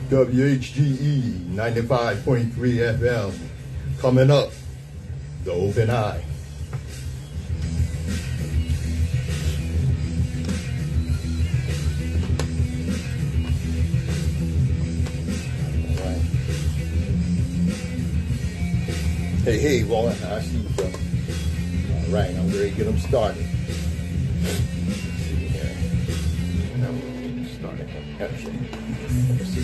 WHGE 95.3 FM. Coming up, the Open Eye. Hey, boy, I see you, bro. All right, I'm ready to get them started. Let's see here. Now we're getting started. Okay. Let's see.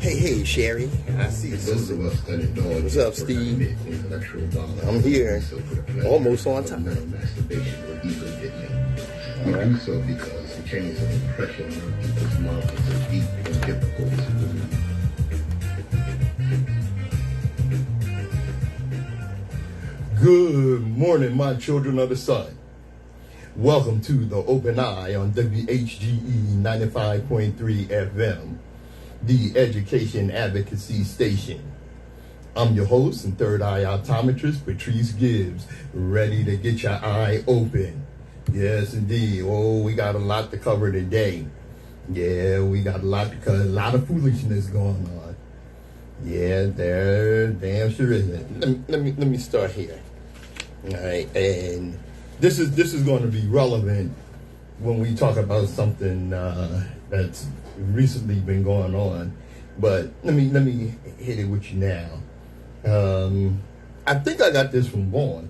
Hey, Sherry. I see you. Those of us that indulge. What's up, Steve? I'm here. Almost on time. Masturbation or ego digging. We do so because the chains of oppression on people's minds are deep and difficult to remove. Good morning, my children of the sun. Welcome to the Open Eye on WHGE 95.3 FM. The Education Advocacy Station. I'm your host and third eye optometrist, Patrice Gibbs, ready to get your eye open. Yes, indeed. Oh, we got a lot to cover today. Yeah, we got a lot because a lot of foolishness going on. Yeah, there damn sure isn't. Let me start here. All right, and this is going to be relevant when we talk about something that's recently been going on, but let me hit it with you now. I think I got this from Vaughn.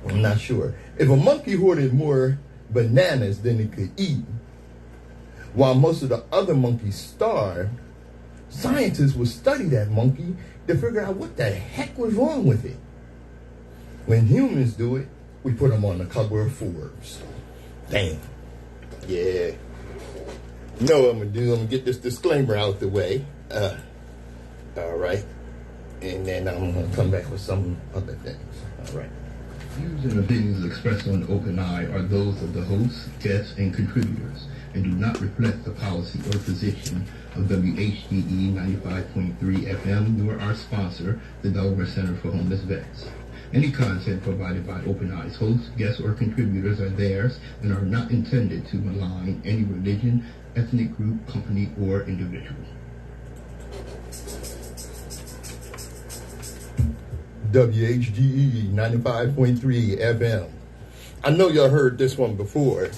I'm not sure. If a monkey hoarded more bananas than it could eat, while most of the other monkeys starved, scientists would study that monkey to figure out what the heck was wrong with it. When humans do it, we put them on the cover of Forbes. Damn. Yeah. You know what I'm going to do? I'm going to get this disclaimer out the way. All right. And then I'm going to come back with some other things. All right. Views and opinions expressed on the Open Eye are those of the hosts, guests, and contributors, and do not reflect the policy or position of WHGE 95.3 FM, nor our sponsor, the Delaware Center for Homeless Vets. Any content provided by Open Eye's hosts, guests, or contributors are theirs and are not intended to malign any religion, ethnic group, company, or individual. WHGE 95.3 FM. I know y'all heard this one before.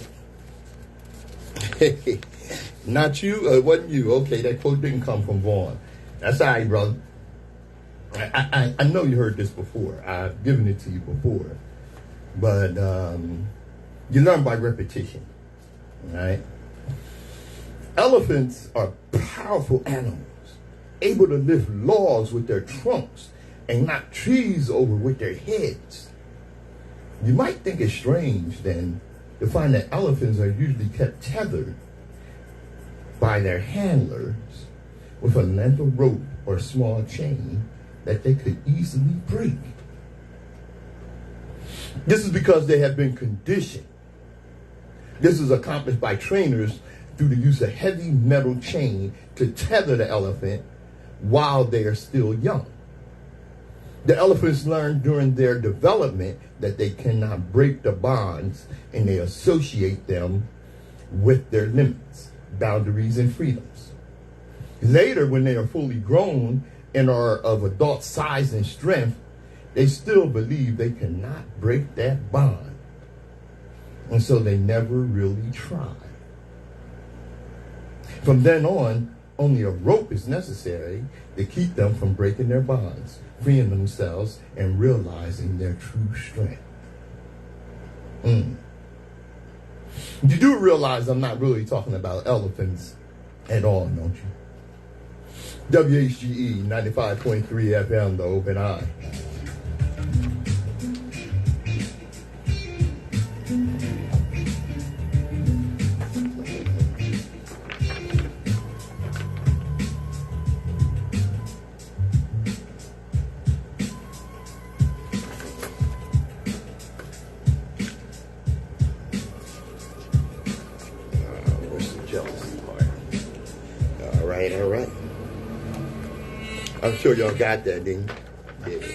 Not you? It wasn't you. Okay, that quote didn't come from Vaughn. That's all right, brother. I know you heard this before. I've given it to you before. But you learn by repetition. Right? Elephants are powerful animals, able to lift logs with their trunks and knock trees over with their heads. You might think it's strange then to find that elephants are usually kept tethered by their handlers with a length of rope or small chain that they could easily break. This is because they have been conditioned. This is accomplished by trainers through the use of heavy metal chain to tether the elephant while they are still young. The elephants learn during their development that they cannot break the bonds, and they associate them with their limits, boundaries, and freedoms. Later, when they are fully grown and are of adult size and strength, they still believe they cannot break that bond. And so they never really try. From then on, only a rope is necessary to keep them from breaking their bonds, freeing themselves, and realizing their true strength. You do realize I'm not really talking about elephants at all, don't you? WHGE 95.3 FM, the Open Eye. All right. I'm sure y'all got that, didn't you? Yeah.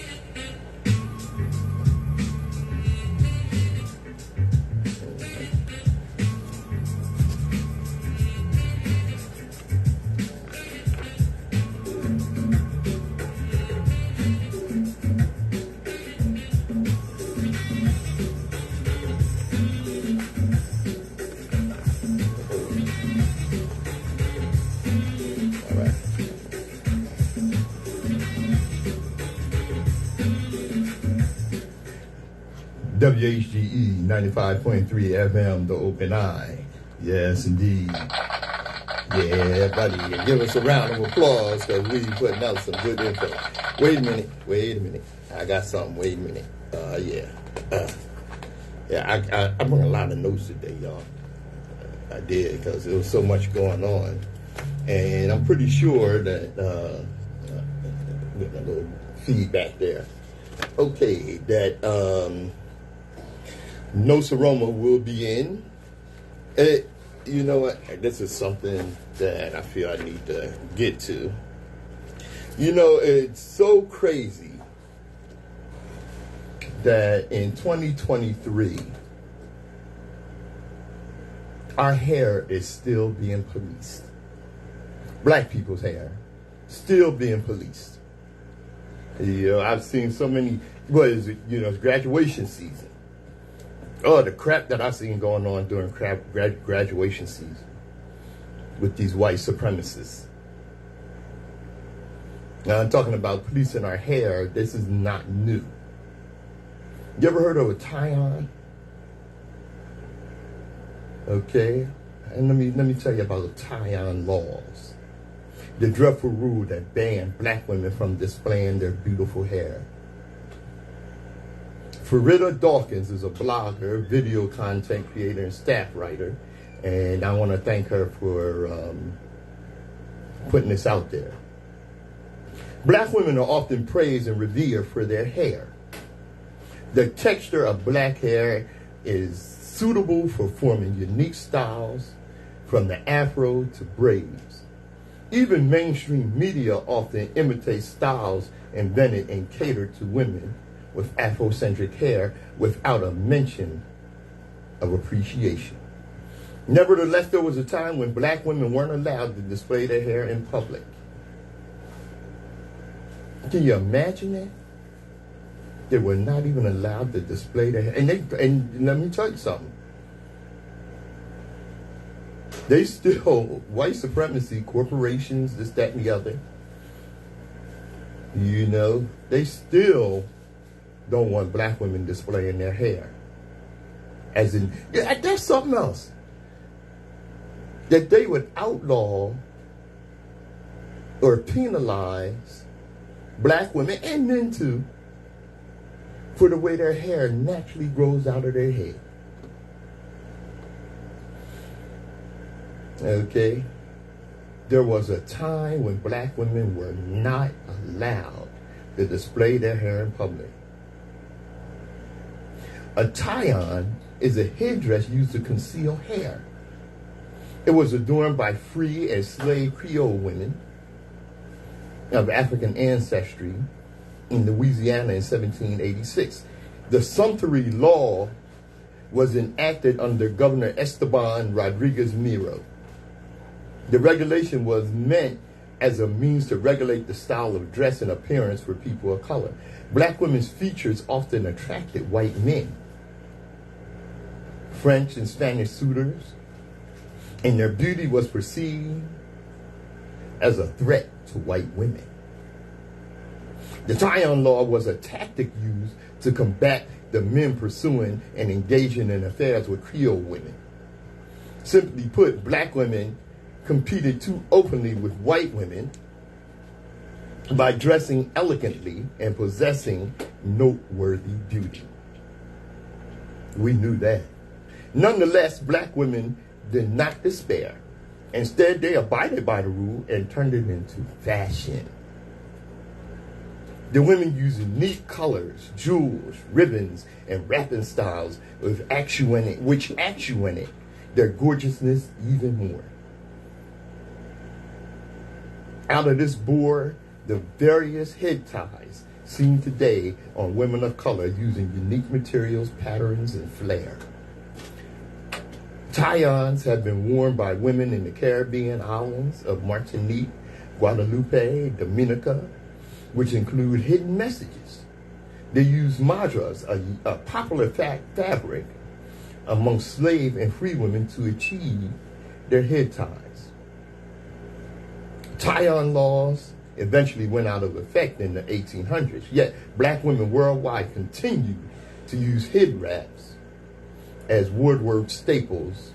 WHGE 95.3 FM, the Open Eye. Yes, indeed. Yeah, buddy, give us a round of applause because we putting out some good info. Wait a minute. I got something. Wait a minute. I brought a lot of notes today, y'all. I did because there was so much going on. And I'm pretty sure that, getting a little feedback there. Okay, that, Nsoromma will be in. You know what? This is something that I feel I need to get to. You know, it's so crazy that in 2023, our hair is still being policed. Black people's hair still being policed. You know, I've seen so many, it's graduation season. Oh, the crap that I've seen going on during graduation season with these white supremacists. Now, I'm talking about policing our hair. This is not new. You ever heard of a tie-on? Okay, and let me tell you about the tie-on laws. The dreadful rule that banned black women from displaying their beautiful hair. Farida Dawkins is a blogger, video content creator, and staff writer, and I want to thank her for putting this out there. Black women are often praised and revered for their hair. The texture of black hair is suitable for forming unique styles, from the afro to braids. Even mainstream media often imitates styles invented and catered to women with Afrocentric hair without a mention of appreciation. Nevertheless, there was a time when black women weren't allowed to display their hair in public. Can you imagine that? They were not even allowed to display their hair. And let me tell you something. They still, white supremacy, corporations, this, that, and the other, you know, they still don't want black women displaying their hair. As in, there's something else. That they would outlaw or penalize black women and men too for the way their hair naturally grows out of their head. Okay? There was a time when black women were not allowed to display their hair in public. A tie-on is a headdress used to conceal hair. It was adorned by free and slave Creole women of African ancestry in Louisiana in 1786. The sumptuary law was enacted under Governor Esteban Rodriguez Miro. The regulation was meant as a means to regulate the style of dress and appearance for people of color. Black women's features often attracted white men, French and Spanish suitors, and their beauty was perceived as a threat to white women. The tie-on law was a tactic used to combat the men pursuing and engaging in affairs with Creole women. Simply put, black women competed too openly with white women by dressing elegantly and possessing noteworthy beauty. We knew that. Nonetheless, black women did not despair. Instead, they abided by the rule and turned it into fashion. The women used unique colors, jewels, ribbons, and wrapping styles which accentuated their gorgeousness even more. Out of this bore the various head ties seen today on women of color using unique materials, patterns, and flair. Tie-ons have been worn by women in the Caribbean islands of Martinique, Guadeloupe, Dominica, which include hidden messages. They use madras, a popular fabric among slave and free women, to achieve their head ties. Tie-on laws eventually went out of effect in the 1800s, yet black women worldwide continue to use head wraps as wardrobe staples,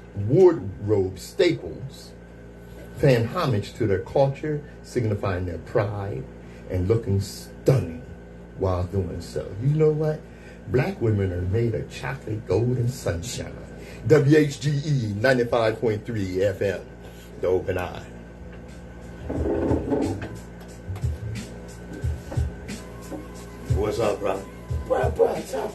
paying homage to their culture, signifying their pride, and looking stunning while doing so. You know what? Black women are made of chocolate, gold, and sunshine. WHGE 95.3 FM, The Open Eye. What's up, bro? Bro, chop.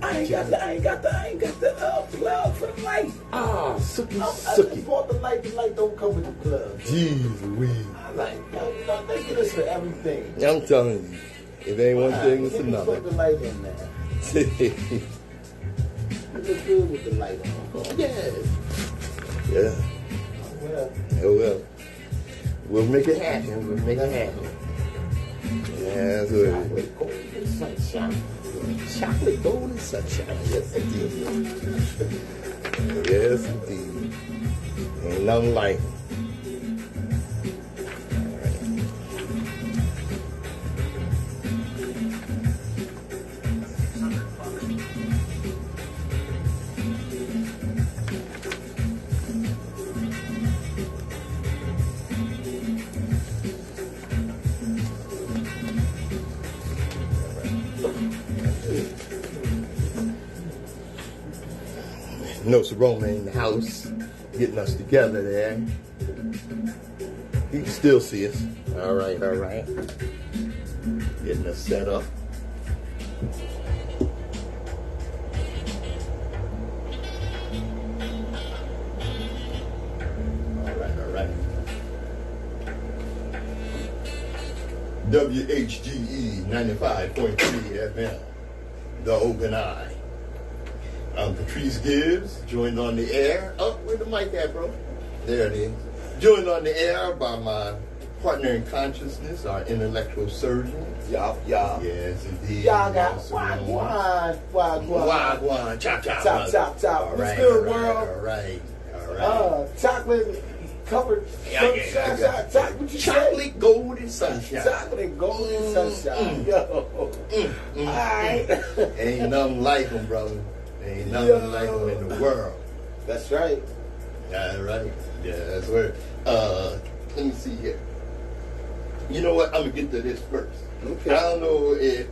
I ain't got the plug for the light. Ah, Sookie. I just bought the light don't come with the plug. Jeez Louise. I'm like, they get us for everything. I'm telling you, if ain't one thing, it's another. Put the light in there. You look good with the light on. Yeah. Well, Oh well. We'll make it happen. Yeah, that's what it is. chocolate, gold, and sunshine. Chocolate, gold, and sunshine. Yes, indeed. Yes, indeed. Ain't nothing like it. Nsoromma in the house, getting us together there. You can still see us. All right. Getting us set up. All right. WHGE 95.3 FM, The Open Eye. I'm Patrice Gibbs, joined on the air. Oh, where the mic at, bro? There it is. Joined on the air by my partner in consciousness, our intellectual surgeon. y'all. Yes, indeed. Y'all got wagwan. Wagwan. Chop. All right, good, world. All right. Chocolate covered sunshine. What you Chocolate, say? gold, and sunshine. Chocolate, gold, and sunshine. Yo. All right. Ain't nothing like them, brother. Ain't nothing like them in the world. That's right. All right. Yeah, that's where. Let me see here. You know what? I'm gonna get to this first. Okay. I don't know if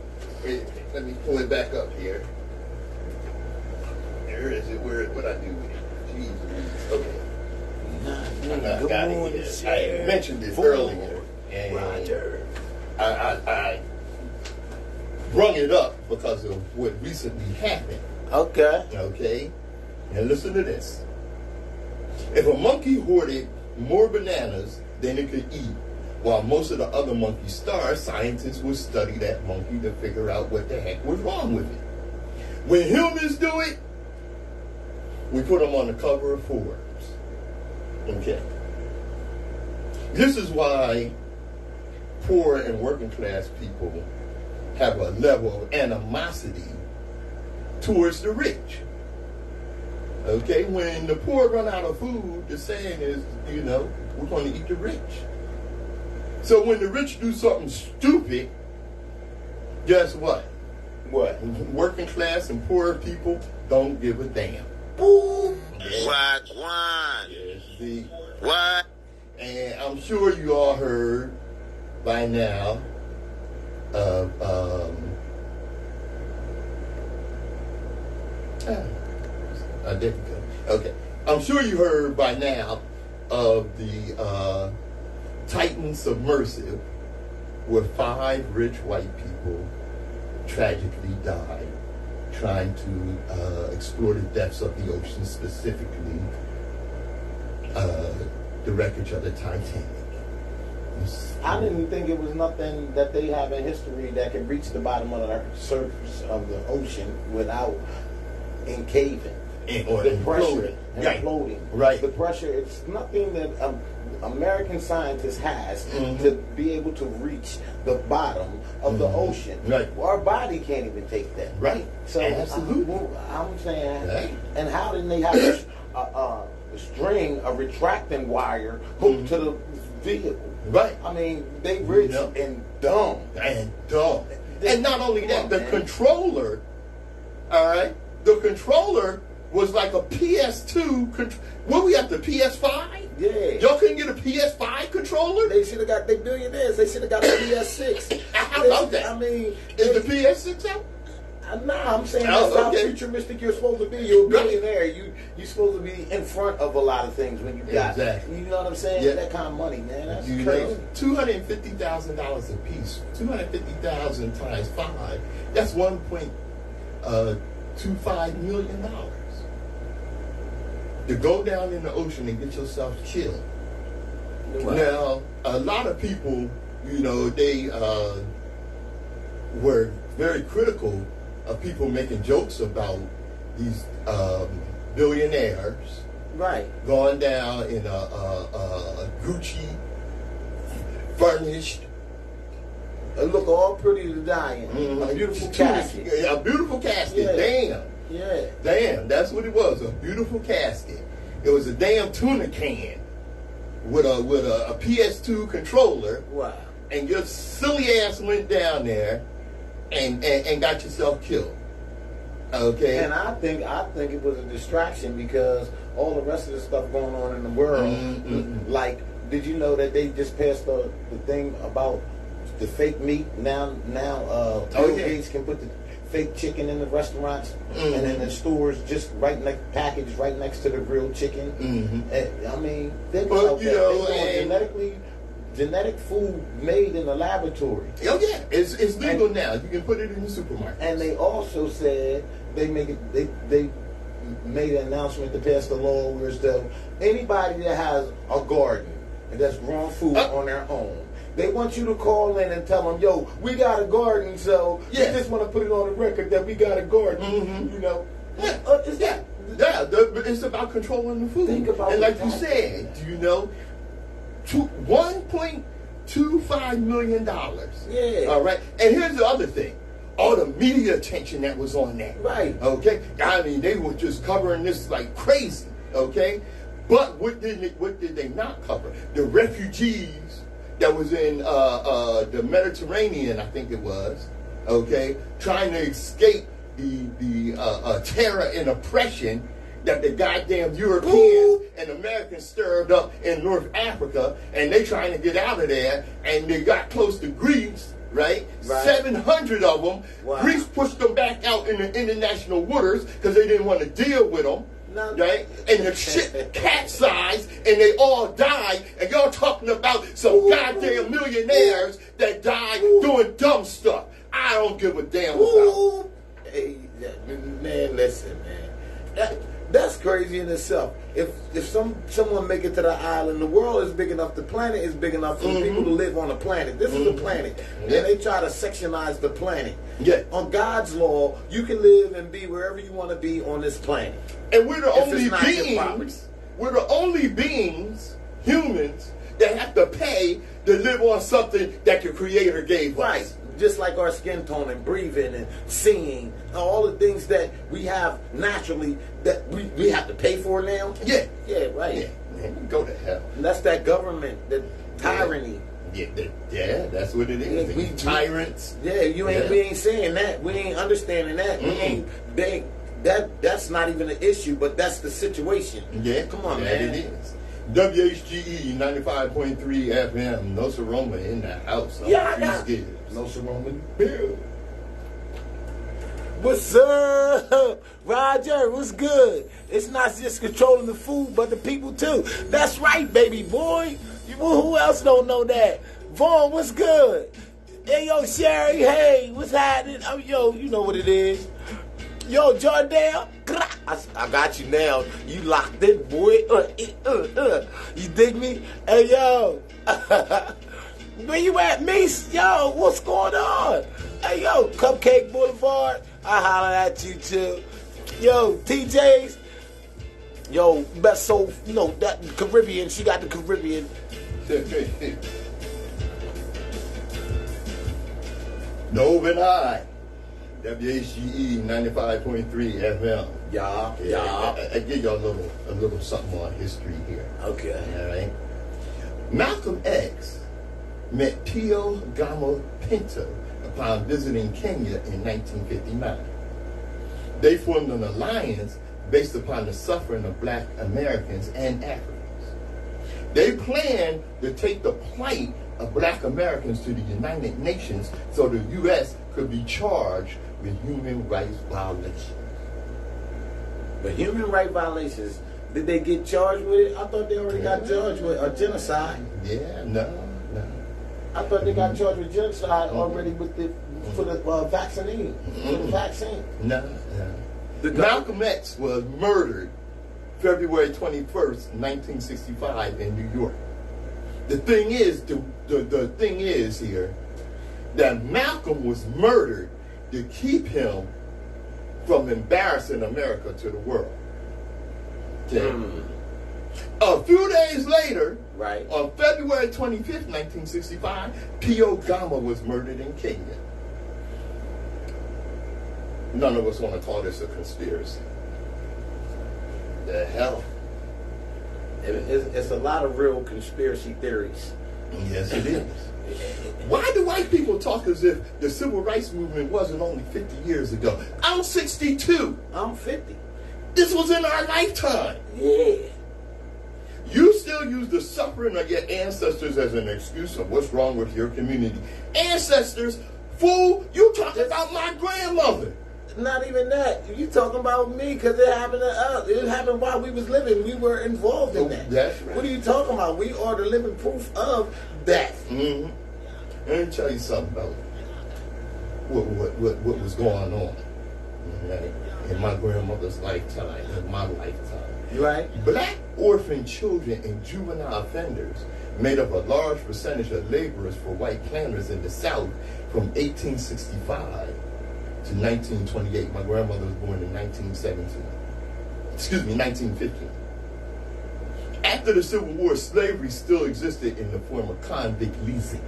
let me pull it back up here. There is it. What I do with it? Jesus. Okay. I got it here. I mentioned this earlier, and Roger. I brung it up because of what recently happened. Okay. Okay? And listen to this. If a monkey hoarded more bananas than it could eat, while most of the other monkeys starved, scientists would study that monkey to figure out what the heck was wrong with it. When humans do it, we put them on the cover of Forbes. Okay? This is why poor and working class people have a level of animosity towards the rich. Okay, when the poor run out of food, the saying is, we're going to eat the rich. So when the rich do something stupid, guess what? What? Working class and poor people don't give a damn. Boom. Yeah, Wagwan. Yes, the What? and I'm sure you all heard by now of there you go. Okay, I'm sure you heard by now of the Titan submersive, where 5 rich white people tragically died trying to explore the depths of the ocean, specifically the wreckage of the Titanic. I didn't think it was nothing that they have in history that could reach the bottom of the surface of the ocean without encaving. Or The pressure Right. imploding. Right. The pressure, it's nothing that American scientists has Mhm. to be able to reach the bottom of the ocean. Right. Our body can't even take that. Right. So Absolutely. I'm saying, Right. and how did they have a string, a retracting wire hooked to the vehicle? Right. I mean, they rich No. and dumb. And dumb. And not only Come that, on, the man. controller, all right, the controller was like a PS2. What we have, the PS5? Yeah. Y'all couldn't get a PS5 controller? They should have got, they billionaires, they should have got a PS6. How about that? I mean, Is the PS6 out? Nah, I'm saying Oh, that's how okay. futuristic you're supposed to be. You're a Right. billionaire. You're supposed to be in front of a lot of things when you got, Exactly. you know what I'm saying? Yeah. That kind of money, man. That's You crazy. know, $250,000 a piece. 250,000 times 5. That's $1.25 million. To go down in the ocean and get yourself killed. Right. Now, a lot of people, you know, they were very critical of people making jokes about these billionaires Right. going down in a Gucci furnished, It look all pretty to die in. A beautiful casket. A beautiful casket. Yeah. Damn. Yeah. Damn, that's what it was. A beautiful casket. It was a damn tuna can with a PS2 controller, Wow. and your silly ass went down there and got yourself killed. Okay. And I think it was a distraction because all the rest of the stuff going on in the world, like, did you know that they just passed the thing about the fake meat? Now, Bill Gates can put the fake chicken in the restaurants and in the stores, just packaged right next to the grilled chicken. And, I mean, think about you that. know, They doing genetic food made in the laboratory. Oh yeah, it's legal now. You can put it in the supermarket. And they also said they made an announcement to pass the law where it's anybody that has a garden and that's growing food on their own, they want you to call in and tell them, yo, we got a garden, so we just want to put it on the record that we got a garden. You know, but it's about controlling the food. Think about and like you that. said, you know, $1.25 million. Yeah. All right. And here's the other thing. All the media attention that was on that. Right. Okay. I mean, they were just covering this like crazy. Okay. But what did they not cover? The refugees that was in the Mediterranean, I think it was. Okay. Trying to escape the terror and oppression that the goddamn Europeans and Americans stirred up in North Africa, and they trying to get out of there, and they got close to Greece, right? 700 of them. Wow. Greece pushed them back out in the international waters because they didn't want to deal with them. Right? And the ship capsized and they all died, and y'all talking about some goddamn millionaires that died doing dumb stuff. I don't give a damn about. Hey, man, listen, man. That's crazy in itself. If someone make it to the island, the world is big enough, the planet is big enough for people to live on the planet. This is a planet. And they try to sectionize the planet. Yeah. On God's law, you can live and be wherever you want to be on this planet. And we're the If only it's not your beings, humans, that have to pay to live on something that your creator gave Right. us. Just like our skin tone and breathing and seeing, all the things that we have naturally that we have to pay for now. Yeah. Yeah, right. Yeah. Man, go to hell. And that's that government, that tyranny. Yeah, that's what it is. Yeah, Tyrants. Yeah, we ain't saying that. We ain't understanding that. We ain't that's not even an issue, but that's the situation. Yeah, Come on, that man. it is. WHGE 95.3 FM, Nsoromma in the house. Yeah, Patrice Gibbs. Nsoromma. Bill. What's up, Roger? What's good? It's not just controlling the food, but the people too. That's right, baby boy. Who else don't know that? Vaughn, what's good? Hey, yo, Sherry, hey, what's happening? Oh, yo, you know what it is. Yo, Jardale, I got you now. You locked in, boy. You dig me? Hey, yo. Where you at, Mace? Yo, what's going on? Hey, yo, Cupcake Boulevard. I holler at you, too. Yo, TJ's. Yo, best so, you know, that Caribbean. She got the Caribbean. Nova and I. WHGE 95.3 FM. Yeah. I give y'all a little something on history here. Okay. All right. Malcolm X met Pio Gamo Pinto upon visiting Kenya in 1959. They formed an alliance based upon the suffering of black Americans and Africans. They planned to take the plight of black Americans to the United Nations so the U.S. could be charged with human rights violations. But human rights violations, did they get charged with it? I thought they already got charged with a genocide. Yeah, no. I thought they got charged with genocide already with the for the vaccine. For the vaccine. No. Malcolm X was murdered February 21st, 1965 in New York. The thing is, the thing is here that Malcolm was murdered to keep him from embarrassing America to the world. Okay? A few days later, Right. on February 25th, 1965, Pio Gama was murdered in Kenya. None of us want to call this a conspiracy. The hell? It's a lot of real conspiracy theories. Yes, it is. Why do white people talk as if the civil rights movement wasn't only 50 years ago? I'm 62. I'm 50. This was in our lifetime. Yeah. You still use the suffering of your ancestors as an excuse of what's wrong with your community. Ancestors, fool, you talking about my grandmother. Not even that. You talking about me because it happened to us. It happened while we was living. We were involved in that. That's right. What are you talking about? We are the living proof of that. Mm-hmm. Let me tell you something about what was going on, okay, in my grandmother's lifetime, in my lifetime. Right? Black orphan children and juvenile offenders made up a large percentage of laborers for white planters in the South from 1865 to 1928. My grandmother was born in 1915. After the Civil War, slavery still existed in the form of convict leasing.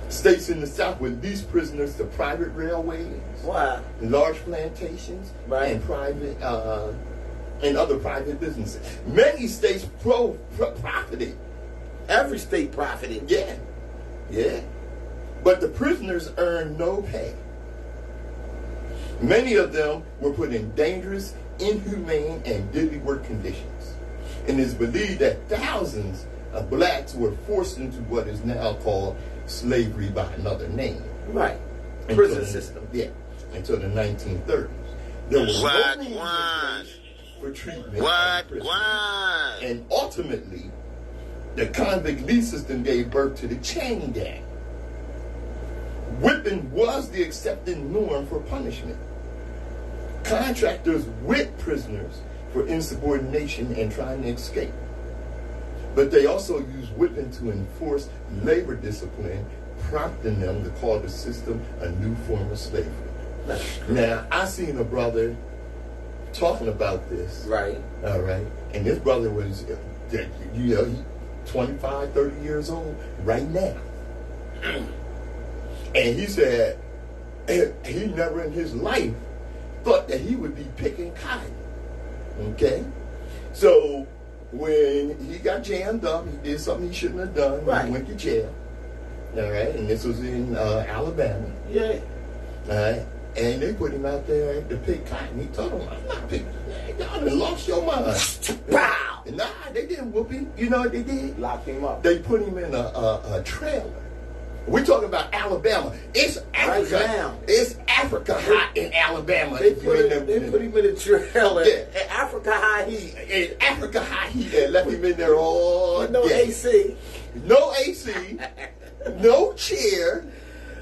States in the South would lease prisoners to private railways, Why? large plantations, Right. and private and other private businesses. Many states profited. Every state profited. Yeah. But the prisoners earned no pay. Many of them were put in dangerous, inhumane, and deadly work conditions. And it's believed that thousands of blacks were forced into what is now called slavery by another name. Right. Until Prison the- system. Yeah, until the 1930s. There was no rules in place for treatment of prisoners. And ultimately, the convict lease system gave birth to the chain gang. Whipping was the accepted norm for punishment. Contractors whipped prisoners for insubordination and trying to escape. But they also used whipping to enforce labor discipline, prompting them to call the system a new form of slavery. Now, I seen a brother talking about this. Right. All right. And this brother was, 25, 30 years old right now. And he said he never in his life thought that he would be picking cotton. Okay? So when he got jammed up, he did something he shouldn't have done. Right. He went to jail. All right? And this was in Alabama. Yeah. All right? And they put him out there to pick cotton. He told them, I'm not picking. Y'all done lost your mind. Pow! Nah, they didn't whoop him. You know what they did? Locked him up. They put him in a trailer. We're talking about Alabama. It's Africa. Right now. It's Africa hot in Alabama. They put him in a trailer. Yeah. At Africa high heat. In Africa high heat and left him in there all No day. AC. No AC. No chair.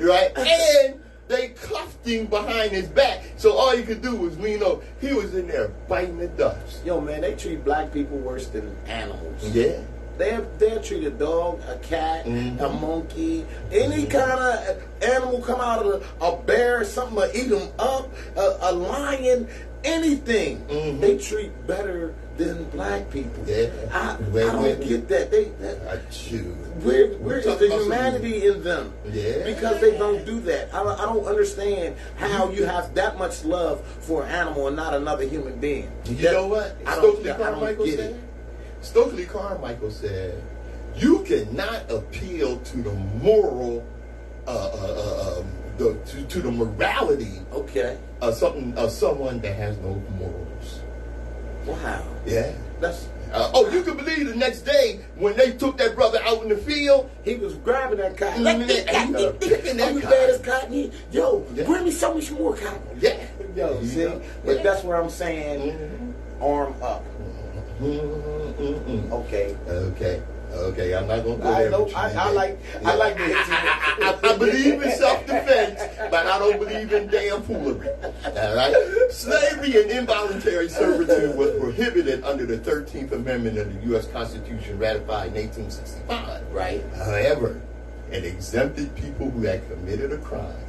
Right? And they cuffed him behind his back. So all you could do was lean over. He was in there biting the dust. Yo, man, they treat black people worse than animals. Yeah. They'll treat a dog, a cat, a monkey, any kind of animal come out of a bear, something to eat them up, a lion, anything. They treat better than black people. Yeah. I don't get that. Where is the humanity in them? Yeah. Because they don't do that. I don't understand how you have that much love for an animal and not another human being. You know what? I don't get it. Stokely Carmichael said, "You cannot appeal to the moral, to the morality of someone that has no morals." Wow. Yeah. That's. You can believe the next day when they took that brother out in the field, he was grabbing that cotton. Picking that you cotton. bad as cotton? Yo, bring me so much more cotton. Yeah. Yo, see? But that's what I'm saying. Arm up. Okay, I'm not gonna go there. I like I believe in self-defense, but I don't believe in damn foolery. All right. Slavery and involuntary servitude was prohibited under the 13th Amendment of the U.S. Constitution, ratified in 1865. Right. However, it exempted people who had committed a crime.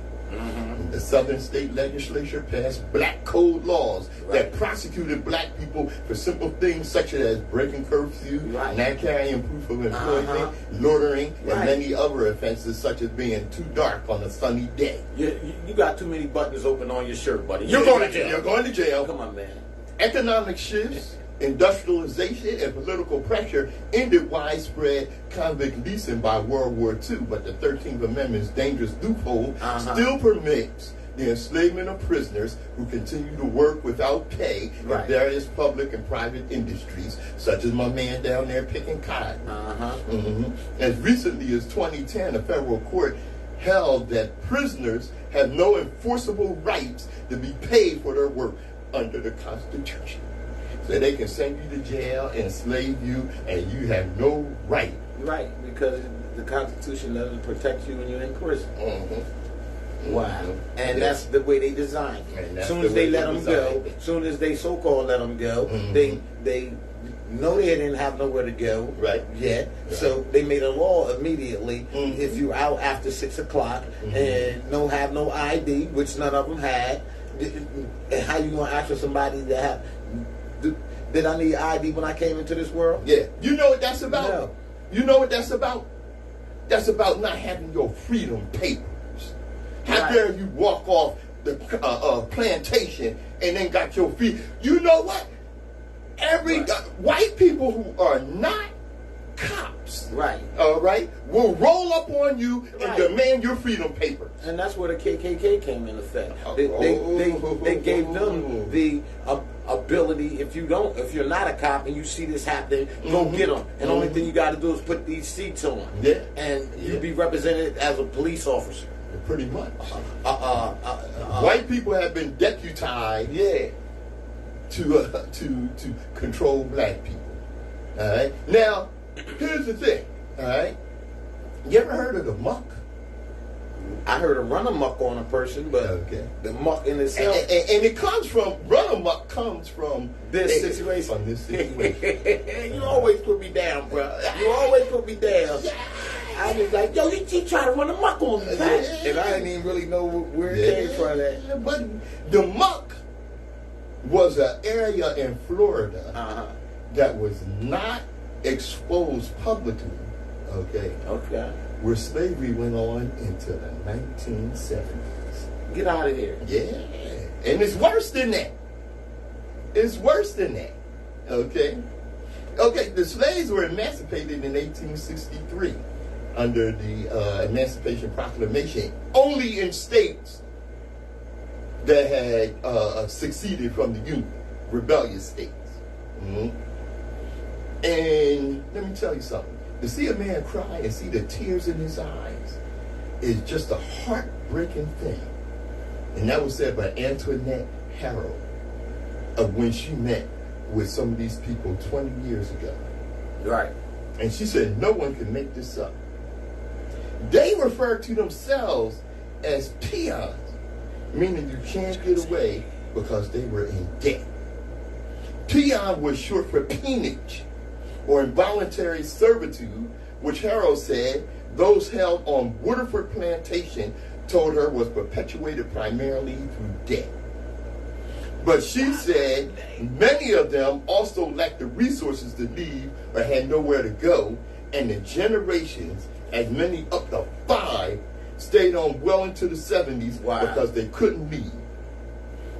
The Southern State Legislature passed black code laws that prosecuted black people for simple things such as breaking curfew, not carrying proof of employment, loitering, and many other offenses such as being too dark on a sunny day. You got too many buttons open on your shirt, buddy. You're going to jail. You're going to jail. Come on, man. Economic shifts, industrialization, and political pressure ended widespread convict leasing by World War II, but the 13th Amendment's dangerous loophole still permits the enslavement of prisoners who continue to work without pay in various public and private industries, such as my man down there picking cotton. As recently as 2010, a federal court held that prisoners have no enforceable rights to be paid for their work under the Constitution. So they can send you to jail, enslave you, and you have no right. Right, because the Constitution doesn't protect you when you're in prison. Wow. And that's the way they designed it. As soon as they let them go, as soon as they so-called let them go, they know they didn't have nowhere to go yet. So they made a law immediately. If you're out after 6 o'clock and have no ID, which none of them had, how you going to ask for somebody to have... Did I need ID when I came into this world? Yeah. You know what that's about? No. You know what that's about? That's about not having your freedom papers. How dare you walk off the plantation and then got your feet? You know what? White people who are not cops, all right, will roll up on you and demand your freedom papers. And that's where the KKK came in effect. They gave them the ability. If you're not a cop and you see this happening, go get them. And the only thing you got to do is put these seats on. Yeah. And you be represented as a police officer. Pretty much. White people have been deputized. To control black people. All right. Now, here's the thing. All right. You ever heard of the muck? I heard of run amok on a person, but the muck in itself, and it comes from run amok comes from this situation. From this situation. You always put me down, bro. You always put me down. I was like, yo, you try to run amok on me, man. And I didn't even really know where it came from. That, but the muck was an area in Florida that was not exposed publicly. Okay. Where slavery went on into the 1970s. Get out of here. Yeah. And it's worse than that. It's worse than that. Okay. The slaves were emancipated in 1863 under the Emancipation Proclamation, only in states that had succeeded from the Union, rebellious states. Mm-hmm. And let me tell you something. To see a man cry and see the tears in his eyes is just a heartbreaking thing. And that was said by Antoinette Harold of when she met with some of these people 20 years ago. Right. And she said, no one can make this up. They refer to themselves as peons, meaning you can't get away because they were in debt. Peon was short for peonage, or involuntary servitude, which Harold said those held on Waterford Plantation told her was perpetuated primarily through debt. But she said many of them also lacked the resources to leave or had nowhere to go, and the generations, as many up to 5, stayed on well into the 70s because they couldn't leave.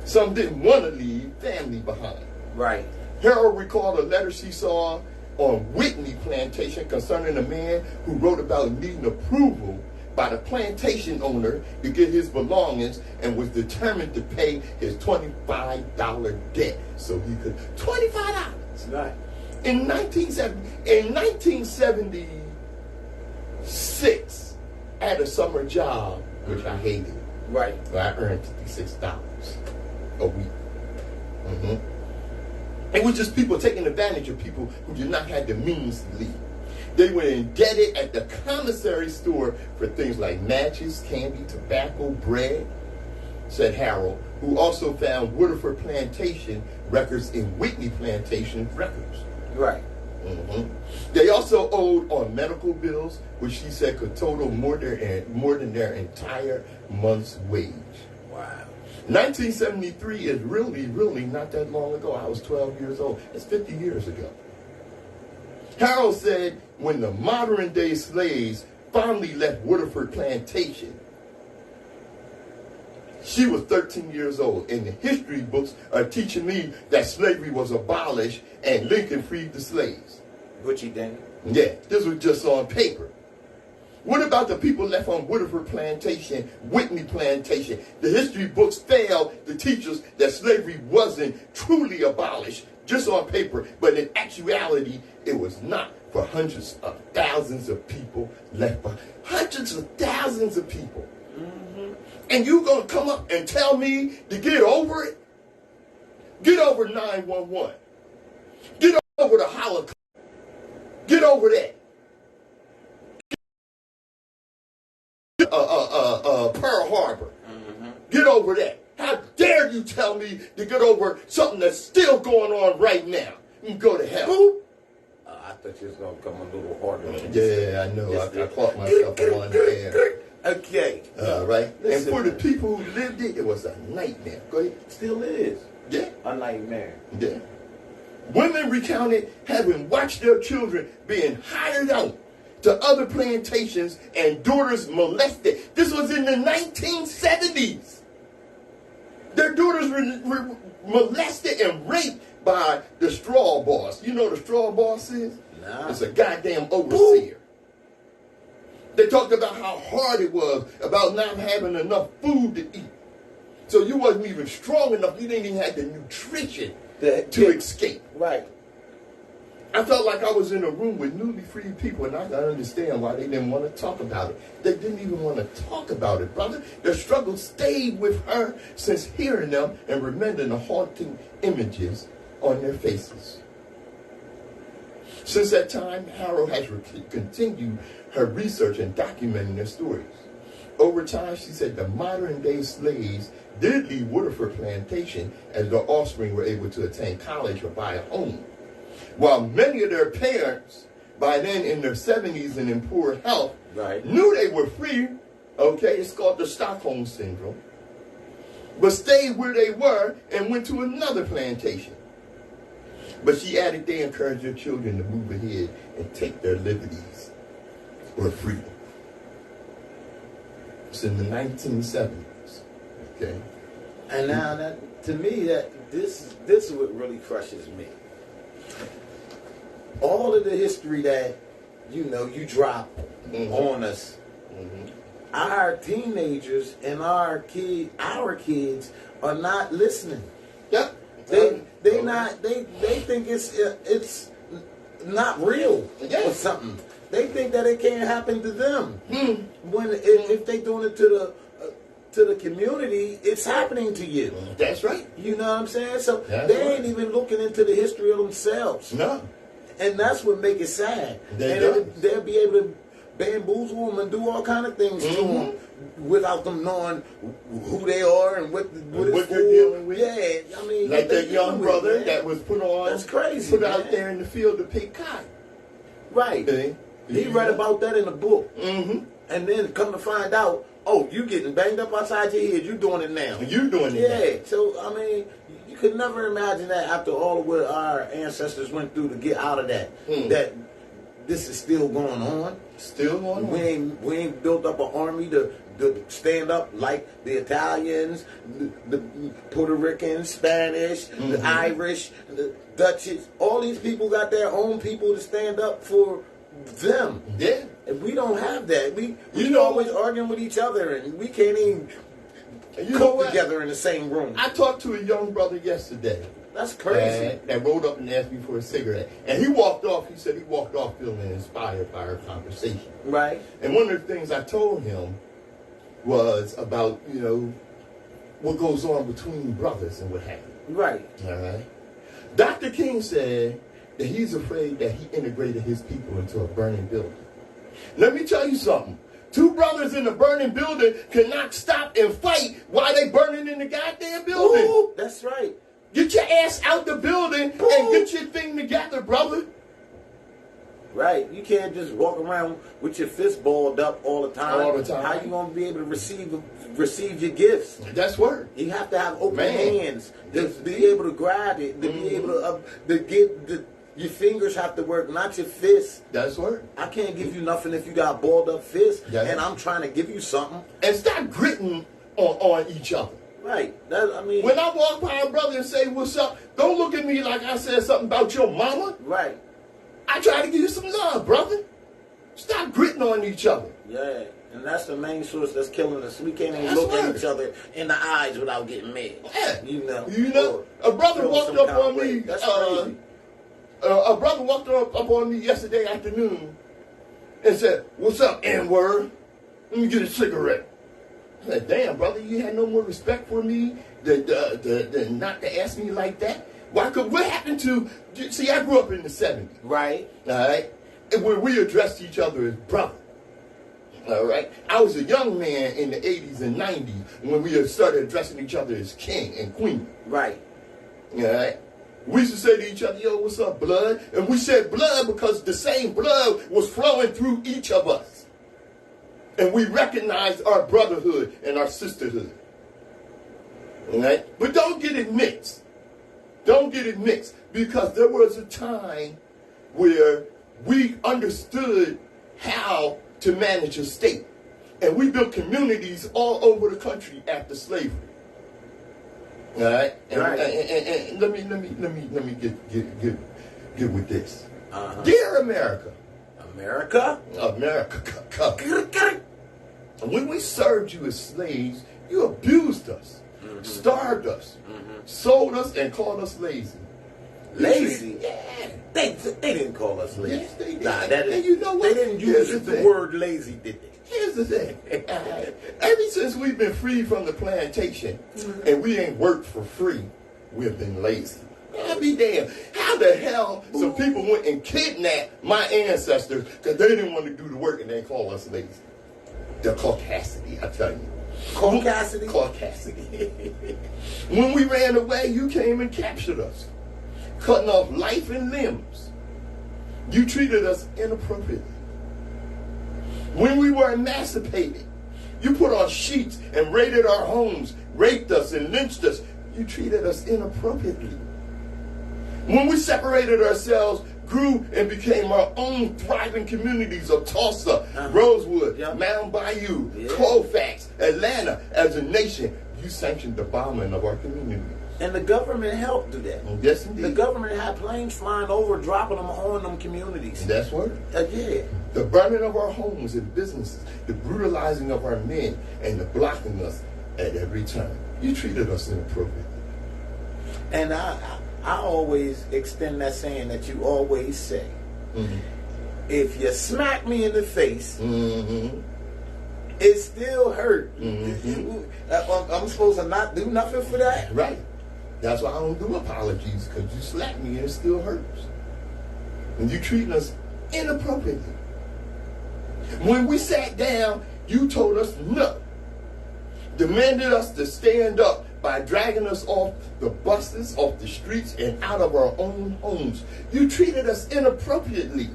Some didn't want to leave family behind. Right. Harold recalled a letter she saw on Whitney Plantation concerning a man who wrote about needing approval by the plantation owner to get his belongings and was determined to pay his $25 debt so he could. $25. Right. In 1976, I had a summer job, which I hated. Right. But I earned $56 a week. Mm-hmm. It was just people taking advantage of people who did not have the means to leave. They were indebted at the commissary store for things like matches, candy, tobacco, bread, said Harold, who also found Waterford Plantation records in Whitney Plantation records. Right. Mm-hmm. They also owed on medical bills, which she said could total more than their entire month's wage. Wow. 1973 is really not that long ago. I was 12 years old. It's 50 years ago. Harold said when the modern day slaves finally left Waterford Plantation, she was 13 years old, and the history books are teaching me that slavery was abolished and Lincoln freed the slaves. Which he didn't. Yeah, this was just on paper. What about the people left on Waterford Plantation, Whitney Plantation? The history books failed to teach us that slavery wasn't truly abolished, just on paper, but in actuality, it was not, for hundreds of thousands of people left behind. Hundreds of thousands of people. Mm-hmm. And you gonna come up and tell me to get over it? Get over 9/11. Get over the Holocaust. Get over that. Pearl Harbor. Mm-hmm. Get over that. How dare you tell me to get over something that's still going on right now? You can go to hell. Who? I thought you was going to come a little harder. Yeah, I know. I caught myself on the air. Okay. Right. And for the people who lived it, it was a nightmare. Go ahead. Still is. Yeah. A nightmare. Yeah. Women recounted having watched their children being hired out to other plantations and daughters molested. This was in the 1970s. Their daughters were molested and raped by the straw boss. You know what a straw boss is? Nah. It's a goddamn overseer. They talked about how hard it was, about not having enough food to eat. So you wasn't even strong enough. You didn't even have the nutrition to escape. Right. I felt like I was in a room with newly freed people, and I can understand why they didn't want to talk about it. They didn't even want to talk about it, brother. Their struggle stayed with her since hearing them and remembering the haunting images on their faces. Since that time, Harold has continued her research and documenting their stories. Over time, she said the modern-day slaves did leave Waterford Plantation as their offspring were able to attend college or buy a home. While many of their parents, by then in their 70s and in poor health, knew they were free, okay, it's called the Stockholm Syndrome, but stayed where they were and went to another plantation. But she added they encouraged their children to move ahead and take their liberties or freedom. It's in the 1970s, okay? And now, that, to me, that this is what really crushes me. All of the history that, you drop on us, our teenagers and our kids are not listening. Yep. They think it's not real or something. They think that it can't happen to them. When if they doing it to the community, it's happening to you. That's right. You know what I'm saying? So That's they ain't right. even looking into the history of themselves. No. And that's what make it sad. They They'll be able to bamboozle them and do all kind of things to them without them knowing who they are and what it's they're dealing with. Yeah, I mean, Like what they that young dealing with, brother man. that was put on, That's crazy, put out man. there in the field to pick cotton. Right. Okay. He Yeah. read about that in a book. Mm-hmm. And then come to find out, oh, you getting banged up outside your head. You doing it now. You doing it now. Yeah. So, I mean, you could never imagine that after all of what our ancestors went through to get out of that, that this is still going on. Still going on. We ain't built up an army to stand up like the Italians, the Puerto Ricans, Spanish, the Irish, the Dutchies. All these people got their own people to stand up for them. Yeah. And we don't have that. We You know- always arguing with each other, and we can't even You know cook what? together in the same room. I talked to a young brother yesterday. That's crazy. That rolled up and asked me for a cigarette. And he walked off. He said he walked off feeling inspired by our conversation. Right? And one of the things I told him was about, what goes on between brothers and what have you. Right. All right. Dr. King said that he's afraid that he integrated his people into a burning building. Let me tell you something. Two brothers in a burning building cannot stop and fight while they burning in the goddamn building. Ooh, that's right. Get your ass out the building and get your thing together, brother. Right. You can't just walk around with your fist balled up all the time. All the time. How you gonna be able to receive your gifts? That's word. You have to have open Man. hands to be able to grab it, to be able to get your fingers have to work, not your fists. That's word. I can't give you nothing if you got balled up fists, Yeah. and I'm trying to give you something. And stop gritting on each other. Right. I mean, When I walk by a brother and say, what's up, don't look at me like I said something about your mama. right. I try to give you some love, brother. Stop gritting on each other. Yeah. And that's the main source that's killing us. We can't even That's look right. at each other in the eyes without getting mad. Yeah. You You know. know, a brother feel walked some up kind on of way. me. That's crazy. A brother walked up on me yesterday afternoon and said, what's up, N-word? Let me get a cigarette. I said, damn, brother, you had no more respect for me than not to ask me like that? What happened to, see, I grew up in the 70s, Right. all right? And where we addressed each other as brother. All right. I was a young man in the 80s and 90s when we started addressing each other as king and queen. Right. All right. We used to say to each other, yo, what's up, blood? And we said blood because the same blood was flowing through each of us. And we recognized our brotherhood and our sisterhood. All right. But don't get it mixed. Don't get it mixed. Because there was a time where we understood how to manage a state. And we built communities all over the country after slavery. All right? And, Right. and let me get with this. Uh-huh. Dear America. America. When we served you as slaves, you abused us, starved us, sold us, and called us lazy. Lazy? Yeah. They didn't call us lazy. Yes, they did. Nah, that And you know what? They didn't Here's use the the thing. word lazy, did they? Here's the thing. Ever since we've been free from the plantation and we ain't worked for free, we've been lazy. I'll be damned. How the hell some people went and kidnapped my ancestors because they didn't want to do the work and they call us lazy? The caucasity, I tell you. Caucasity? Caucasity. When we ran away, you came and captured us, cutting off life and limbs. You treated us inappropriately. When we were emancipated, you put on sheets and raided our homes, raped us and lynched us. You treated us inappropriately. When we separated ourselves, grew and became our own thriving communities of Tulsa, Rosewood, Yeah. Mound Bayou, Yeah. Colfax, Atlanta, as a nation, you sanctioned the bombing of our communities. And the government helped do that. Yes, indeed. The government had planes flying over, dropping them on them communities. That's what. Yeah. The burning of our homes and businesses, the brutalizing of our men, and the blocking us at every turn. You treated us inappropriately. And I always extend that saying that you always say. Mm-hmm. If you smack me in the face, mm-hmm. it still hurt. Mm-hmm. I'm supposed to not do nothing for that? Right. That's why I don't do apologies, because you slapped me and it still hurts. And you treating us inappropriately. When we sat down, you told us no. Demanded us to stand up by dragging us off the buses, off the streets, and out of our own homes. You treated us inappropriately.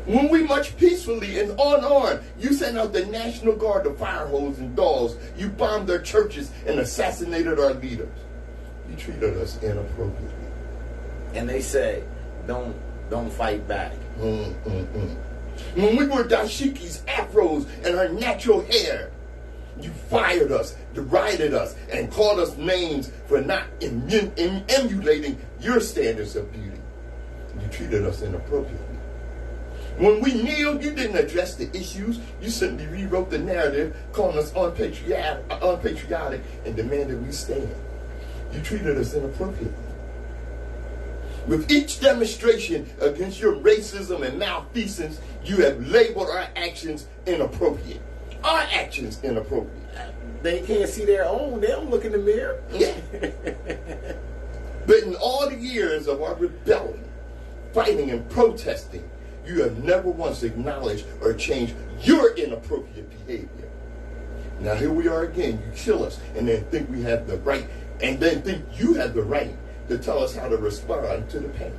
When we marched peacefully and unarmed, you sent out the National Guard to fire hose and dolls. You bombed our churches and assassinated our leaders. You treated us inappropriately. And they say, don't fight back. When we were dashikis, afros, and our natural hair, you fired us, derided us, and called us names for not emulating your standards of beauty. You treated us inappropriately. When we kneeled, you didn't address the issues. You simply rewrote the narrative, calling us unpatriotic, and demanded we stand. You treated us inappropriately. With each demonstration against your racism and malfeasance, you have labeled our actions inappropriate. Our actions inappropriate. They can't see their own. They don't look in the mirror. Yeah. But in all the years of our rebellion, fighting and protesting, you have never once acknowledged or changed your inappropriate behavior. Now here we are again. You kill us and then think we have the right, and then think you have the right to tell us how to respond to the pain.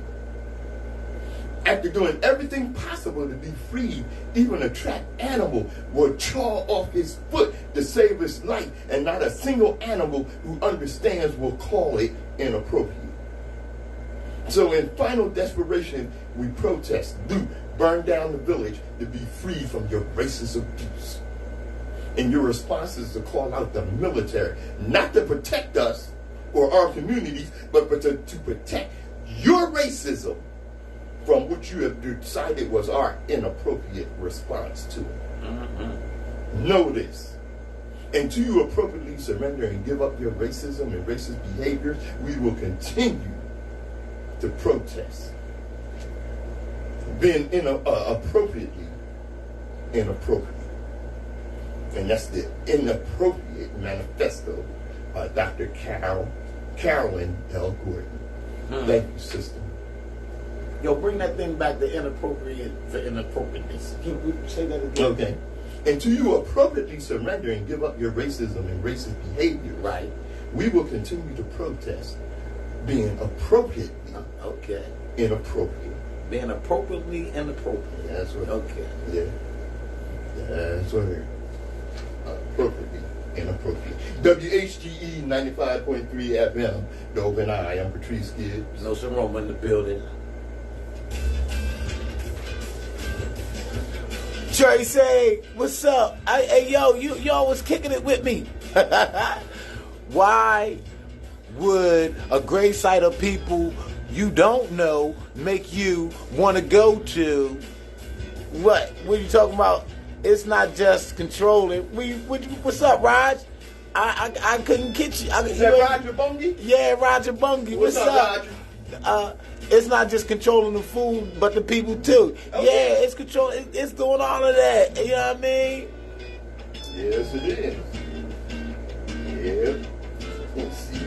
After doing everything possible to be freed, even a trapped animal will chaw off his foot to save his life, and not a single animal who understands will call it inappropriate. So in final desperation, we protest, burn down the village to be free from your racist abuse. And your response is to call out the military, not to protect us or our communities, but to protect your racism from what you have decided was our inappropriate response to it. Mm-hmm. Know this. Until you appropriately surrender and give up your racism and racist behaviors, we will continue to protest. Being appropriately inappropriate. And that's the Inappropriate Manifesto by Dr. Carolyn L. Gordon. Thank you, sister. Yo, bring that thing back to inappropriate for inappropriateness. Can we say that again? Okay. Until you appropriately surrender and give up your racism and racist behavior, right, we will continue to protest being appropriately inappropriate. Being appropriately inappropriate. That's right. Okay. Yeah. That's right. Appropriately inappropriate. WHGE 95.3 FM, The Open Eye. I'm Patrice Gibbs. Nsoromma in the building. Tracy, what's up? Hey, yo, y'all was kicking it with me. Why would a great sight of people you don't know make you want to go to? What are you talking about? It's not just controlling. What's up, Raj? I couldn't get you. Is that Roger Bungie? Yeah, Roger Bungie. What's up? Roger? It's not just controlling the food, but the people too. Okay. Yeah, it's controlling. It's doing all of that. You know what I mean? Yes, it is. Yeah. Let's see.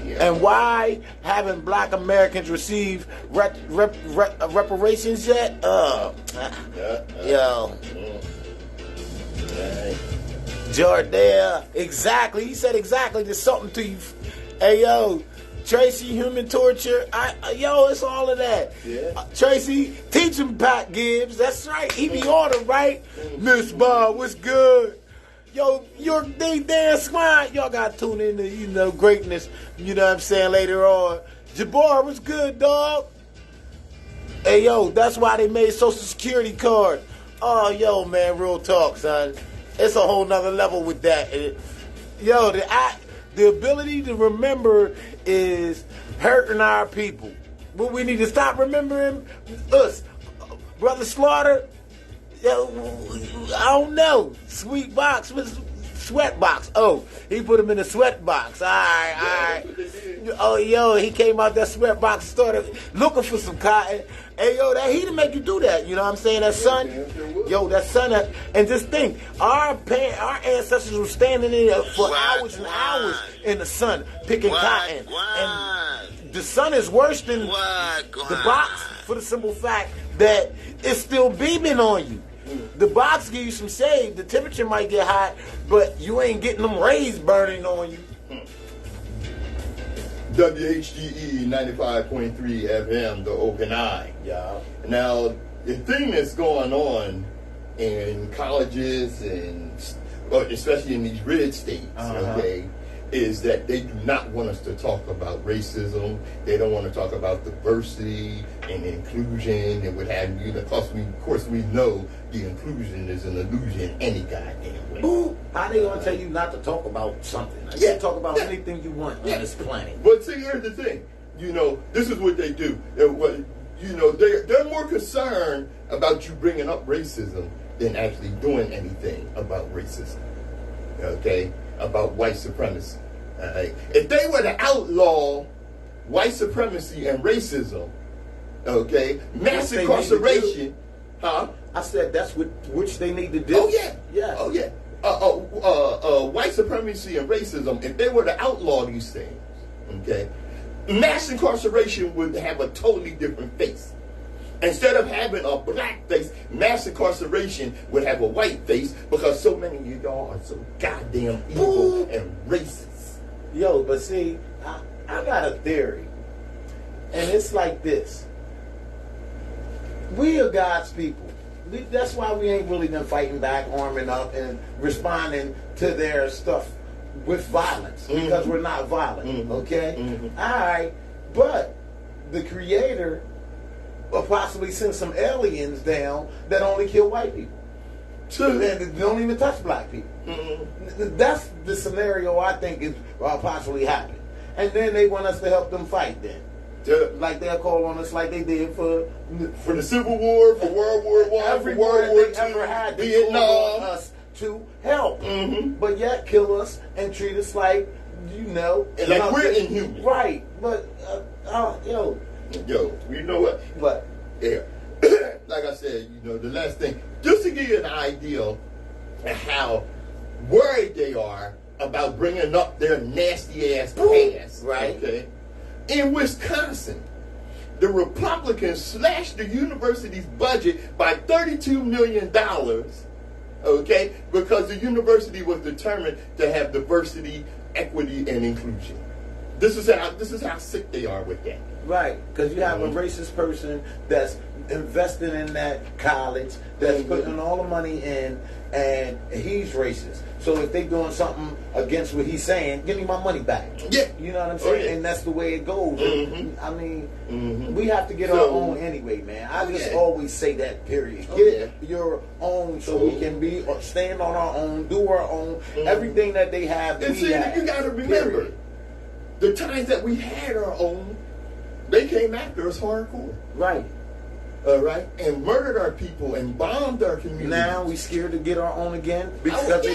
Yeah. And why haven't Black Americans received reparations yet? Yo. Jordale. Exactly. He said exactly. There's something to you. Hey, yo. Tracy, human torture. It's all of that. Yeah. Tracy, teach him Pat Gibbs. That's right. He be on it, right? Miss Bob, what's good? Yo, your damn smart. Y'all got to tune into, greatness. You know what I'm saying, later on. Jabbar, what's good, dog? Hey, yo, that's why they made Social Security card. Oh, yo, man, real talk, son. It's a whole nother level with that. The ability to remember is hurting our people. But we need to stop remembering us. Brother Slaughter, yo, I don't know. Sweet box was sweat box. Oh, he put him in a sweat box. All right. Oh, yo, he came out that sweat box and started looking for some cotton. Hey, yo, that he didn't make you do that. You know what I'm saying? That son, yo, that son. And just think, our ancestors were standing in there for hours and hours in the sun picking cotton. And the sun is worse than the box for the simple fact that it's still beaming on you. The box give you some shade. The temperature might get hot, but you ain't getting them rays burning on you. WHGE 95.3 FM, the Open Eye. Yeah. Now, the thing that's going on in colleges and especially in these red states, okay, is that they do not want us to talk about racism. They don't want to talk about diversity and inclusion and what have you. Of course, we know the inclusion is an illusion any goddamn way. Ooh, how they gonna tell you not to talk about something? You can talk about anything you want on this planet. But see, here's the thing. You know, this is what they do. You know, they're more concerned about you bringing up racism than actually doing anything about racism. Okay? About white supremacy. If they were to outlaw white supremacy and racism, okay, mass incarceration, I said that's which they need to do. Oh yeah. White supremacy and racism, if they were to outlaw these things, okay, mass incarceration would have a totally different face. Instead of having a black face, mass incarceration would have a white face because so many of y'all are so goddamn evil and racist. Yo, but see, I got a theory. And it's like this. We are God's people. That's why we ain't really been fighting back, arming up, and responding to their stuff with violence. Because we're not violent, okay? All right, but the Creator will possibly send some aliens down that only kill white people. And don't even touch black people. That's the scenario I think is possibly happening. And then they want us to help them fight then. Like they'll call on us like they did for the Civil War, for World War I, for World War II, ever had to Vietnam. Call on us to help. But yet kill us and treat us like, you know. Like we're inhuman. Right. But, yo, you know what? What? Yeah. Like I said, you know, the last thing, just to give you an idea of how worried they are about bringing up their nasty ass past, right? Okay. In Wisconsin, the Republicans slashed the university's budget by $32 million, okay, because the university was determined to have diversity, equity, and inclusion. This is how sick they are with that. Right, because you have a racist person that's investing in that college, that's putting all the money in, and he's racist. So if they doing something against what he's saying, give me my money back. Yeah. You know what I'm saying? And that's the way it goes. I mean, we have to get our own anyway, man. I just always say that, period. Get your own so we can be stand on our own, do our own. Everything that they have, and we have. You got to remember, the times that we had our own, they came after us hardcore. Right. All right, and murdered our people and bombed our community. Now we scared to get our own again because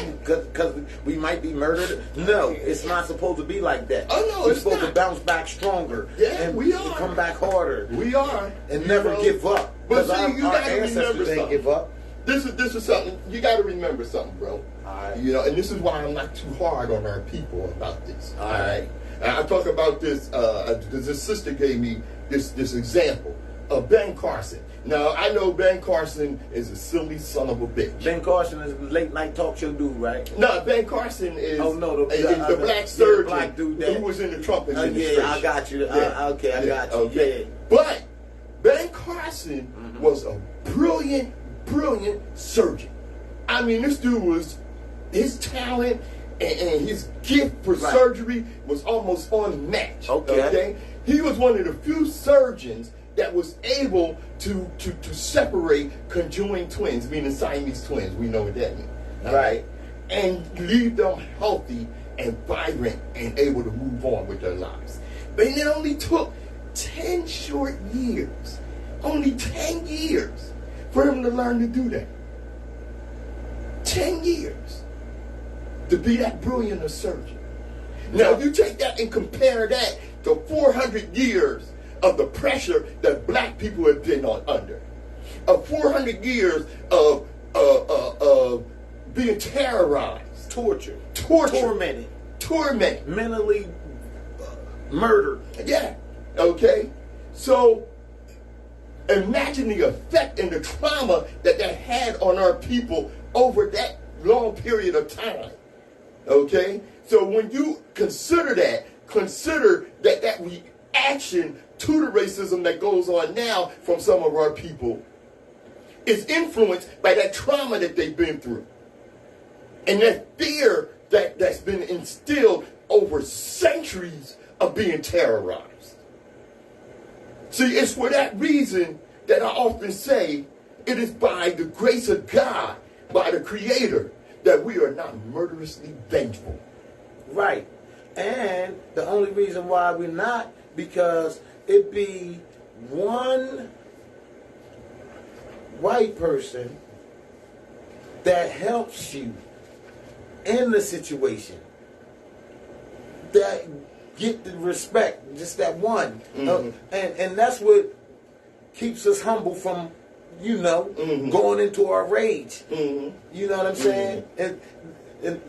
we might be murdered. No, it's not supposed to be like that. Oh no, we're it's supposed not. to bounce back stronger. Yeah, and we are. Come back harder. We are, and never give up. But see, you our got to ancestors remember didn't something. give up. This is something you got to remember something, bro. All right. You know, and this is why I'm not too hard on our people about this. All right. And I talk about this. This sister gave me this example of Ben Carson. Now, I know Ben Carson is a silly son of a bitch. Ben Carson is a late night talk show dude, right? No, Ben Carson is the black surgeon black dude who was in the Trump administration. Yeah, I got you. I got you. Okay. Yeah. But Ben Carson was a brilliant surgeon. I mean, this dude was, his talent and his gift for surgery was almost unmatched. Okay. He was one of the few surgeons that was able to separate conjoined twins, meaning Siamese twins. We know what that means. Right. And leave them healthy and vibrant and able to move on with their lives. But it only took 10 short years, only 10 years for him to learn to do that. 10 years to be that brilliant a surgeon. Now, if you take that and compare that to 400 years of the pressure that black people have been under, of 400 years of being terrorized, tortured, tormented, mentally murdered. Yeah. Okay. So imagine the effect and the trauma that had on our people over that long period of time. Okay. So when you consider that reaction to the racism that goes on now from some of our people is influenced by that trauma that they've been through. And that fear that's been instilled over centuries of being terrorized. See, it's for that reason that I often say it is by the grace of God, by the Creator, that we are not murderously vengeful. Right. And the only reason why we're not, because it be one white person that helps you in the situation, that get the respect, just that one. Mm-hmm. And that's what keeps us humble from, Mm-hmm. going into our rage. Mm-hmm. You know what I'm saying? Mm-hmm. And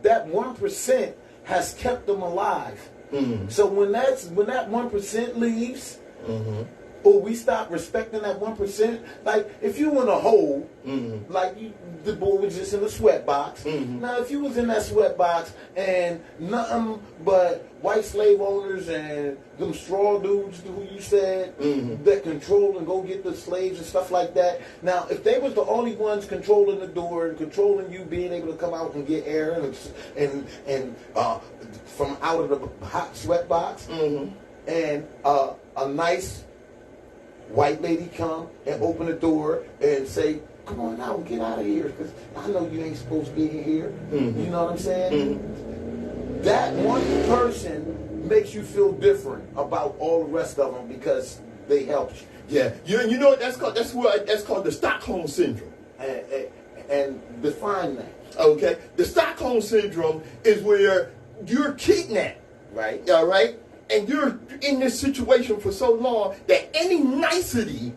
that 1% has kept them alive. Mm-hmm. So when that 1% leaves, mm-hmm. or we stop respecting that 1%, like if you in a hole, mm-hmm. like the boy was just in a sweat box. Mm-hmm. Now if you was in that sweat box and nothing but white slave owners and them straw dudes who you said mm-hmm. that control and go get the slaves and stuff like that. Now if they was the only ones controlling the door and controlling you being able to come out and get air and from out of the hot sweat box, mm-hmm. and a nice white lady come and open the door and say, "Come on now, get out of here, because I know you ain't supposed to be in here." Mm-hmm. You know what I'm saying? Mm-hmm. That one person makes you feel different about all the rest of them because they helped you. Yeah, you know what that's called? That's called the Stockholm Syndrome. And define that. Okay? The Stockholm Syndrome is where you're kidnapped. Right. All right? And you're in this situation for so long that any nicety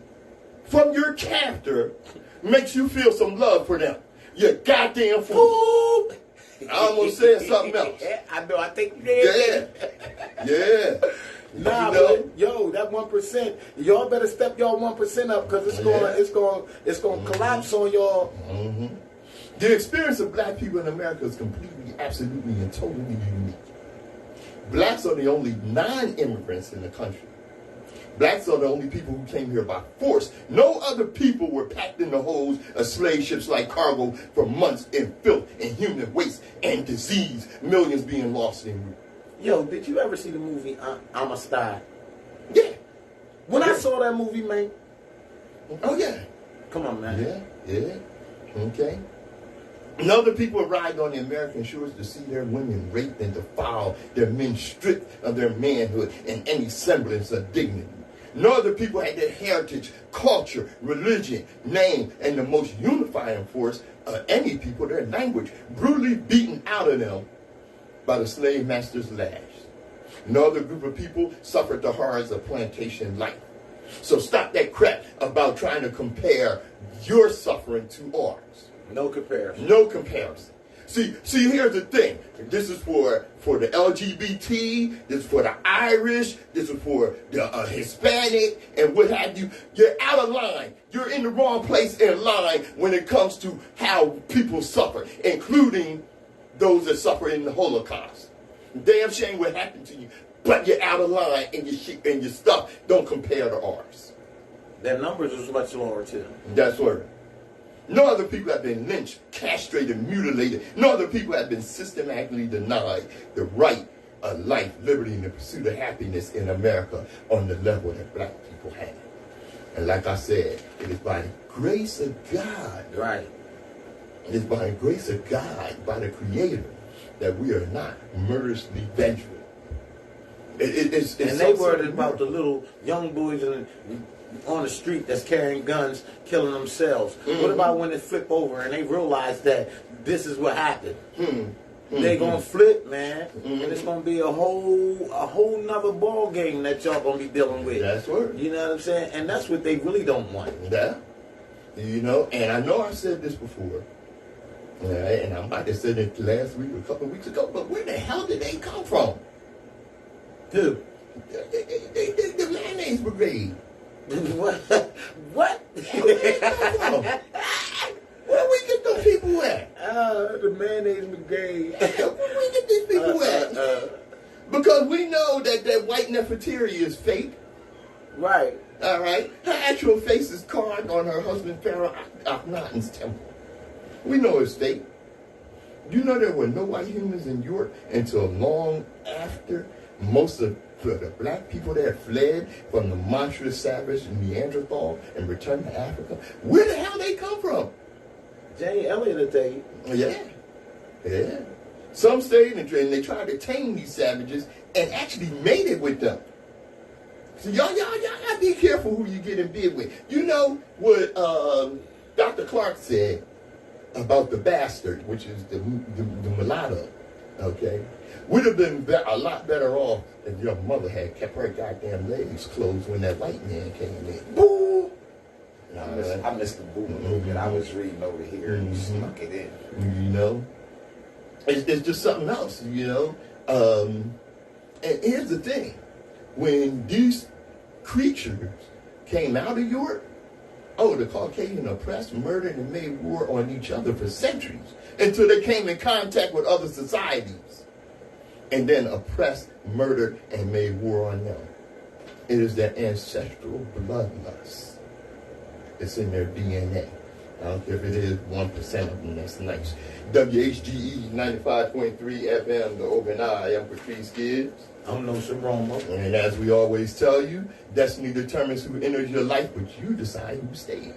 from your character makes you feel some love for them. You goddamn fool. I almost said something else. I know, I think you did. Yeah. Nah, but yo, that 1%, y'all better step y'all 1% up, because it's gonna collapse on y'all. Mm-hmm. The experience of black people in America is completely, absolutely, and totally unique. Blacks are the only non-immigrants in the country. Blacks are the only people who came here by force. No other people were packed in the holds of slave ships like cargo for months in filth and human waste and disease, millions being lost in route. Yo, did you ever see the movie I'm a Star? Yeah. When I saw that movie, man. Oh, yeah. Come on, man. Yeah. Okay. And other people arrived on the American shores to see their women raped and defiled, their men stripped of their manhood and any semblance of dignity. No other people had their heritage, culture, religion, name, and the most unifying force of any people, their language, brutally beaten out of them by the slave master's lash. No other group of people suffered the horrors of plantation life. So stop that crap about trying to compare your suffering to ours. No comparison. No comparison. See, here's the thing. This is for the LGBT, this is for the Irish, this is for the Hispanic, and what have you. You're out of line. You're in the wrong place in line when it comes to how people suffer, including those that suffer in the Holocaust. Damn shame what happened to you, but you're out of line, and your shit and your stuff don't compare to ours. Their numbers is much lower too. That's right. No other people have been lynched, castrated, mutilated. No other people have been systematically denied the right of life, liberty, and the pursuit of happiness in America on the level that black people have. And like I said, it is by the grace of God. Right. It is by the grace of God, by the Creator, that we are not murderously vengeful. It's and they worried about the little young boys on the street that's carrying guns, killing themselves. Mm-hmm. What about when they flip over and they realize that this is what happened? Mm-hmm. They gonna flip, man, and it's gonna be a whole nother ball game that y'all gonna be dealing with. That's right. You know what I'm saying? And that's what they really don't want. Yeah. You know, and I know I said this before. Right, and I might have said it last week or a couple of weeks ago, but where the hell did they come from? Who? The mayonnaise brigade. What? What? Where did they come from? Where we get those people at? The mayonnaise brigade. Where we get these people at? Because we know that white Nefertiti is fake. Right. All right. Her actual face is carved on her husband Pharaoh Akhenaten's temple. We know it's fake. You know there were no white humans in Europe until long after most of the black people that fled from the monstrous savage Neanderthal and returned to Africa. Where the hell they come from? Jane Elliott will tell you. Yeah. Yeah. Some stayed and they tried to tame these savages and actually mated with them. So y'all gotta be careful who you get in bed with. You know what Dr. Clark said about the bastard, which is the mulatto, okay? Would have been a lot better off if your mother had kept her goddamn legs closed when that white man came in. Boo! I missed the boo a little bit. I was reading over here and snuck it in. You know? It's just something else, you know? And here's the thing. When these creatures came out of Europe, the Caucasian oppressed, murdered, and made war on each other for centuries until they came in contact with other societies and then oppressed, murdered, and made war on them. It is their ancestral bloodlust. It's in their DNA. I don't care if it is 1% of them, that's nice. WHGE 95.3 FM, the Open Eye. I'm Patrice Gibbs. I'm Nsoromma. And as we always tell you, destiny determines who enters your life, but you decide who stays.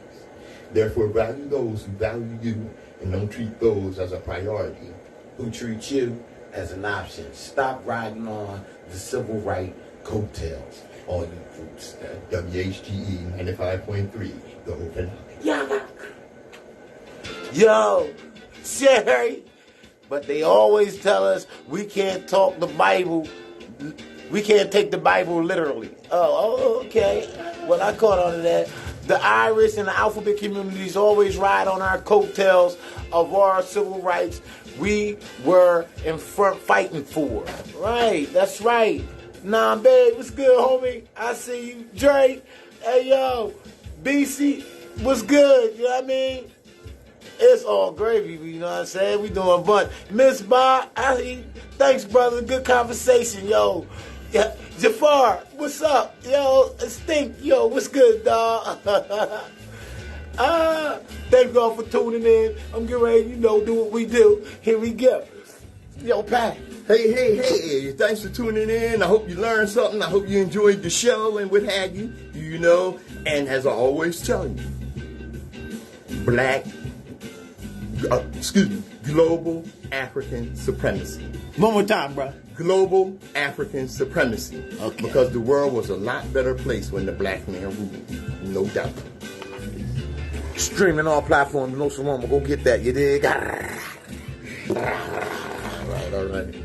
Therefore, value those who value you, and don't treat those as a priority. Who treat you as an option. Stop riding on the civil right coattails, all you groups. WHGE 95.3, the Open Eye. Yeah. Yo, Sherry. But they always tell us we can't talk the Bible. We can't take the Bible literally. Oh, okay. Well, I caught on to that. The Irish and the alphabet communities always ride on our coattails of our civil rights we were in front fighting for. Right, that's right. Nah, babe, what's good, homie? I see you. Drake, hey, yo, BC, what's good? You know what I mean? It's all gravy, you know what I'm saying? We doing fun. Miss Bob, thanks, brother. Good conversation, yo. Yeah, Jafar, what's up? Yo, Stink, yo, what's good, dog? Thank y'all for tuning in. I'm getting ready, do what we do. Here we go. Yo, Pat. Hey, thanks for tuning in. I hope you learned something. I hope you enjoyed the show and what have you, And as I always tell you, global African supremacy. One more time, bro. Global African supremacy. Okay. Because the world was a lot better place when the black man ruled. No doubt. Streaming all platforms, Nsoromma. Go get that, you dig? All right.